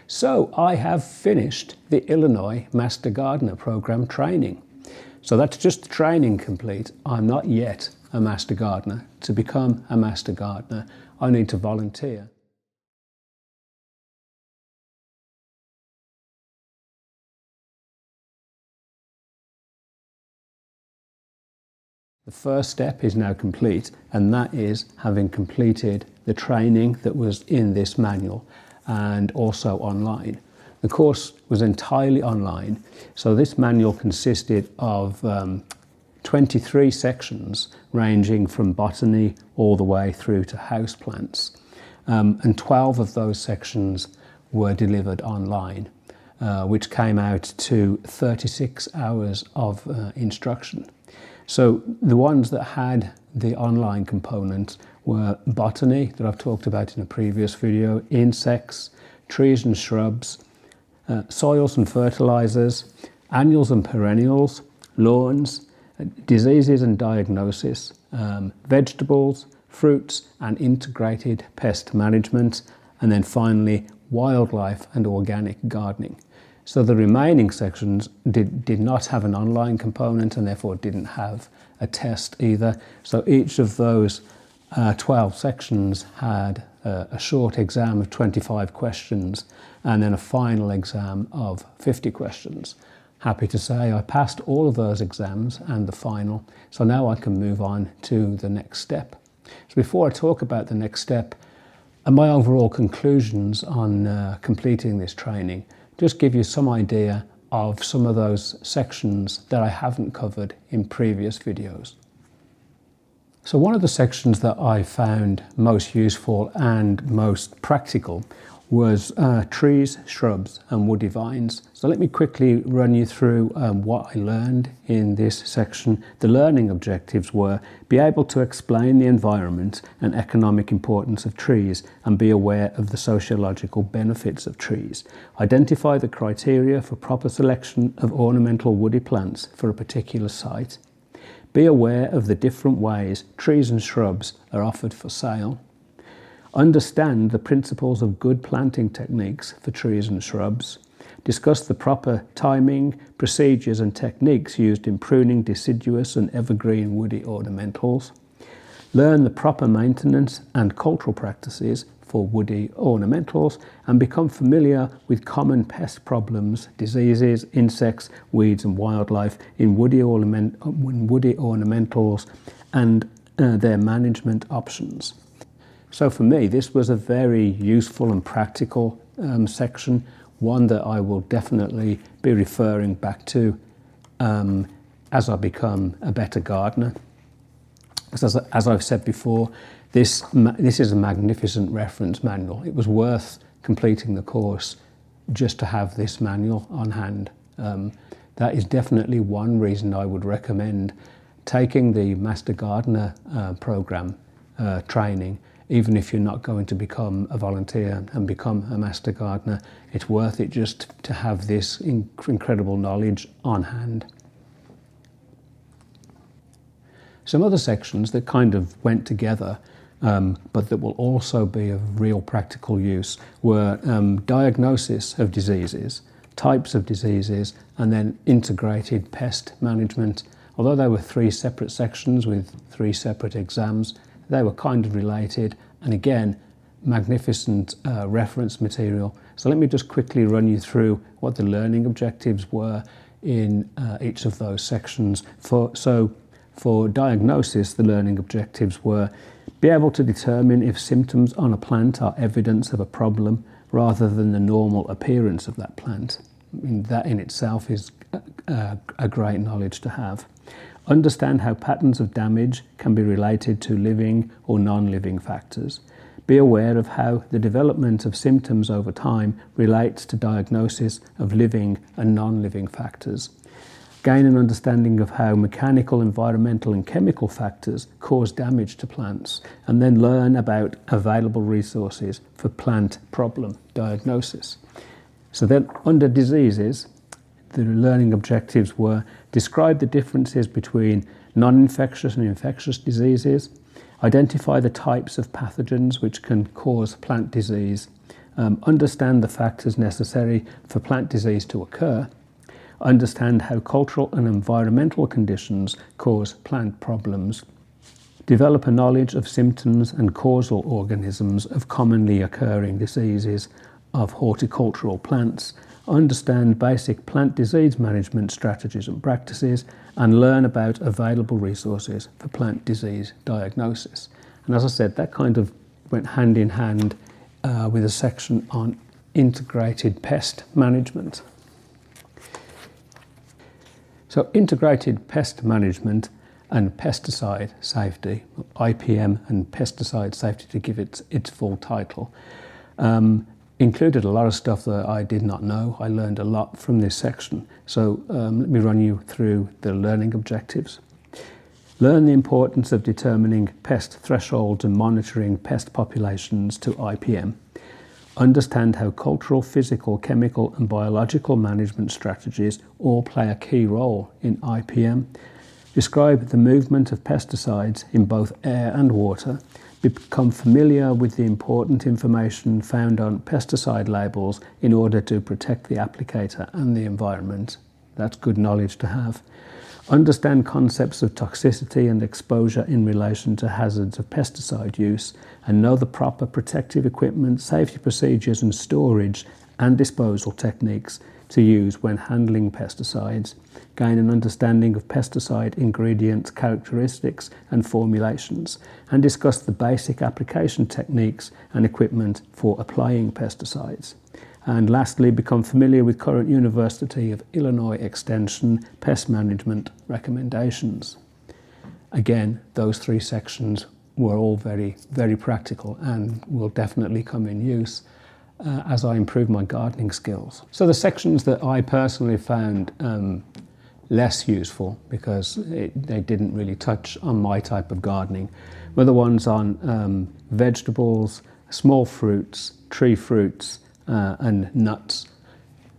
So I have finished the Illinois Master Gardener Program training. So that's just the training complete. I'm not yet a Master Gardener. To become a Master Gardener, I need to volunteer. The first step is now complete, and that is having completed the training that was in this manual and also online. The course was entirely online, so this manual consisted of 23 sections ranging from botany all the way through to houseplants, and 12 of those sections were delivered online, which came out to 36 hours of instruction. So the ones that had the online component were botany, that I've talked about in a previous video, insects, trees and shrubs, soils and fertilizers, annuals and perennials, lawns, diseases and diagnosis, vegetables, fruits and integrated pest management, and then finally wildlife and organic gardening. So the remaining sections did not have an online component and therefore didn't have a test either. So each of those 12 sections had a short exam of 25 questions and then a final exam of 50 questions. Happy to say I passed all of those exams and the final, so now I can move on to the next step. So before I talk about the next step and my overall conclusions on completing this training, just give you some idea of some of those sections that I haven't covered in previous videos. So one of the sections that I found most useful and most practical was trees, shrubs and woody vines. So let me quickly run you through what I learned in this section. The learning objectives were: be able to explain the environment and economic importance of trees and be aware of the sociological benefits of trees. Identify the criteria for proper selection of ornamental woody plants for a particular site. Be aware of the different ways trees and shrubs are offered for sale. Understand the principles of good planting techniques for trees and shrubs. Discuss the proper timing, procedures and techniques used in pruning deciduous and evergreen woody ornamentals. Learn the proper maintenance and cultural practices for woody ornamentals and become familiar with common pest problems, diseases, insects, weeds and wildlife in woody ornamentals and their management options. So for me, this was a very useful and practical section, one that I will definitely be referring back to as I become a better gardener. As I've said before, this is a magnificent reference manual. It was worth completing the course just to have this manual on hand. That is definitely one reason I would recommend taking the Master Gardener program training. Even if you're not going to become a volunteer and become a Master Gardener, it's worth it just to have this incredible knowledge on hand. Some other sections that kind of went together, but that will also be of real practical use, were diagnosis of diseases, types of diseases, and then integrated pest management. Although there were 3 separate sections with 3 separate exams, they were kind of related, and again, magnificent reference material. So let me just quickly run you through what the learning objectives were in each of those sections. For diagnosis, the learning objectives were: be able to determine if symptoms on a plant are evidence of a problem rather than the normal appearance of that plant. I mean, that in itself is a great knowledge to have. Understand how patterns of damage can be related to living or non-living factors. Be aware of how the development of symptoms over time relates to diagnosis of living and non-living factors. Gain an understanding of how mechanical, environmental and chemical factors cause damage to plants, and then learn about available resources for plant problem diagnosis. So then under diseases, the learning objectives were: describe the differences between non-infectious and infectious diseases, identify the types of pathogens which can cause plant disease, understand the factors necessary for plant disease to occur, understand how cultural and environmental conditions cause plant problems, develop a knowledge of symptoms and causal organisms of commonly occurring diseases of horticultural plants, understand basic plant disease management strategies and practices, and learn about available resources for plant disease diagnosis. And as I said, that kind of went hand in hand with a section on integrated pest management. So integrated pest management and pesticide safety, IPM and pesticide safety to give it its full title, included a lot of stuff that I did not know. I learned a lot from this section. So let me run you through the learning objectives. Learn the importance of determining pest thresholds and monitoring pest populations to IPM. Understand how cultural, physical, chemical and biological management strategies all play a key role in IPM. Describe the movement of pesticides in both air and water. Become familiar with the important information found on pesticide labels in order to protect the applicator and the environment. That's good knowledge to have. Understand concepts of toxicity and exposure in relation to hazards of pesticide use, and know the proper protective equipment, safety procedures and storage and disposal techniques to use when handling pesticides. Gain an understanding of pesticide ingredients, characteristics and formulations, and discuss the basic application techniques and equipment for applying pesticides. And lastly, become familiar with current University of Illinois Extension pest management recommendations. Again, those three sections were all very, very practical and will definitely come in use as I improve my gardening skills. So the sections that I personally found less useful, because they didn't really touch on my type of gardening, were the ones on vegetables, small fruits, tree fruits, and nuts.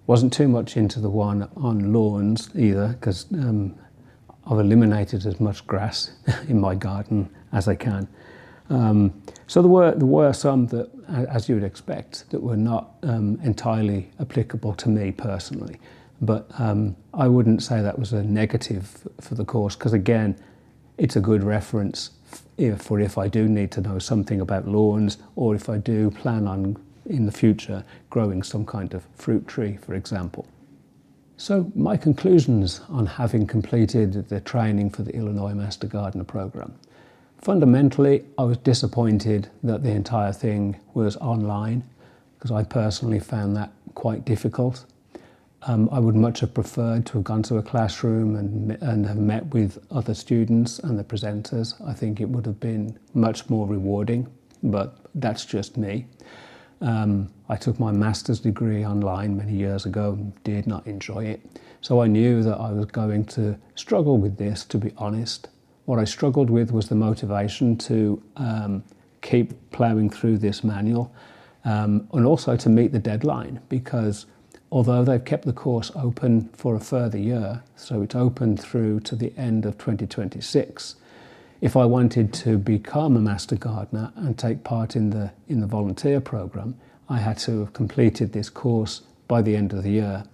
Wasn't too much into the one on lawns either, because I've eliminated as much grass in my garden as I can. So there were some that, as you would expect, that were not entirely applicable to me personally. But I wouldn't say that was a negative for the course, because again, it's a good reference for if I do need to know something about lawns, or if I do plan on in the future growing some kind of fruit tree, for example. So my conclusions on having completed the training for the Illinois Master Gardener program. Fundamentally, I was disappointed that the entire thing was online, because I personally found that quite difficult. I would much have preferred to have gone to a classroom and have met with other students and the presenters. I think it would have been much more rewarding, but that's just me. I took my master's degree online many years ago and did not enjoy it. So I knew that I was going to struggle with this, to be honest. What I struggled with was the motivation to keep ploughing through this manual and also to meet the deadline, because although they've kept the course open for a further year, so it's open through to the end of 2026, if I wanted to become a Master Gardener and take part in the volunteer program, I had to have completed this course by the end of the year,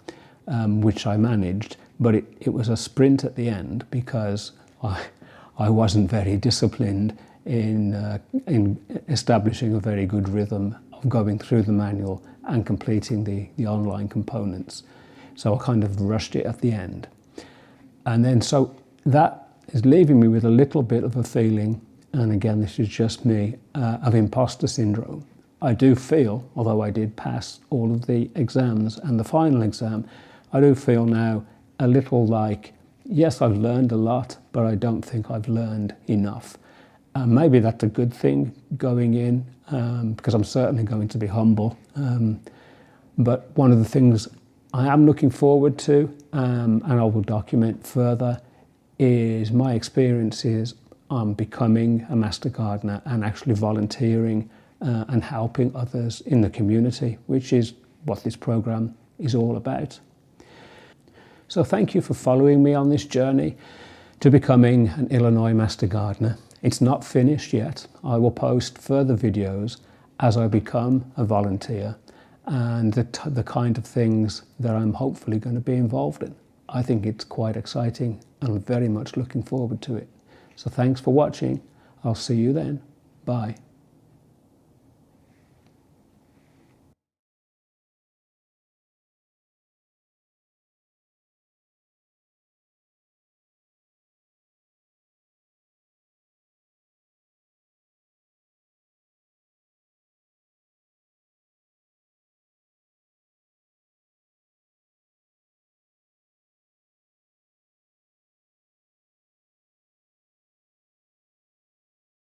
which I managed, but it was a sprint at the end, because I wasn't very disciplined in establishing a very good rhythm of going through the manual and completing the online components. So I kind of rushed it at the end. And then so that is leaving me with a little bit of a feeling, and again this is just me, of imposter syndrome. I do feel, although I did pass all of the exams and the final exam, I do feel now a little like, yes, I've learned a lot, but I don't think I've learned enough. Maybe that's a good thing going in, because I'm certainly going to be humble. But one of the things I am looking forward to, and I will document further, is my experiences on becoming a Master Gardener and actually volunteering and helping others in the community, which is what this program is all about. So thank you for following me on this journey to becoming an Illinois Master Gardener. It's not finished yet. I will post further videos as I become a volunteer, and the kind of things that I'm hopefully going to be involved in. I think it's quite exciting and I'm very much looking forward to it. So thanks for watching. I'll see you then. Bye.